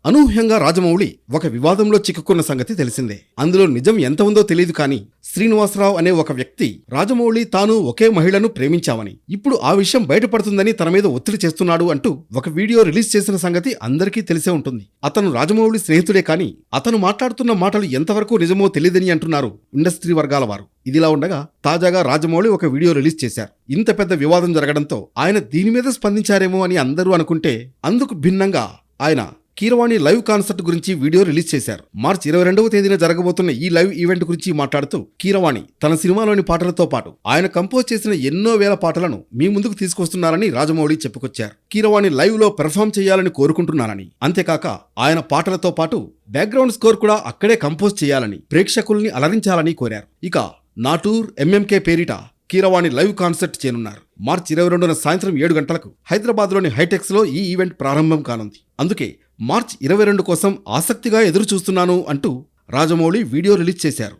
అనూహ్యంగా రాజమౌళి ఒక వివాదంలో చిక్కుకున్న సంగతి తెలిసిందే. అందులో నిజం ఎంత ఉందో తెలియదు కానీ శ్రీనివాసరావు అనే ఒక వ్యక్తి రాజమౌళి తాను ఒకే మహిళను ప్రేమించామని, ఇప్పుడు ఆ విషయం బయటపడుతుందని తన మీద ఒత్తిడి చేస్తున్నాడు అంటూ ఒక వీడియో రిలీజ్ చేసిన సంగతి అందరికీ తెలిసే ఉంటుంది. అతను రాజమౌళి స్నేహితుడే కానీ అతను మాట్లాడుతున్న మాటలు ఎంతవరకు నిజమో తెలియదని అంటున్నారు ఇండస్ట్రీ వర్గాల వారు. ఇదిలా ఉండగా తాజాగా రాజమౌళి ఒక వీడియో రిలీజ్ చేశారు. ఇంత పెద్ద వివాదం జరగడంతో ఆయన దీని మీద స్పందించారేమో అని అందరూ అనుకుంటే, అందుకు భిన్నంగా ఆయన కీరవాణి లైవ్ కాన్సర్ట్ గురించి వీడియో రిలీజ్ చేశారు. మార్చి 22వ తేదీన జరగబోతున్న ఈ లైవ్ ఈవెంట్ గురించి మాట్లాడుతూ కీరవాణి తన సినిమాలోని పాటలతో పాటు ఆయన కంపోజ్ చేసిన ఎన్నో వేల పాటలను మీ ముందుకు తీసుకొస్తున్నారని రాజమౌళి చెప్పుకొచ్చారు. కీరవాణి లైవ్ లో పెర్ఫామ్ చేయాలని కోరుకుంటున్నారని, అంతేకాక ఆయన పాటలతో పాటు బ్యాక్గ్రౌండ్ స్కోర్ కూడా అక్కడే కంపోజ్ చేయాలని, ప్రేక్షకుల్ని అలరించాలని కోరారు. ఇక నాటూర్ ఎంఎంకే పేరిట కీరవాణి లైవ్ కాన్సర్ట్ చేయనున్నారు. మార్చి 22న సాయంత్రం 7 గంటలకు హైదరాబాద్లోని హైటెక్స్ లో ఈ ఈవెంట్ ప్రారంభం కానుంది. అందుకే మార్చి 22 కోసం ఆసక్తిగా ఎదురు చూస్తున్నాను అంటూ రాజమౌళి వీడియో రిలీజ్ చేశారు.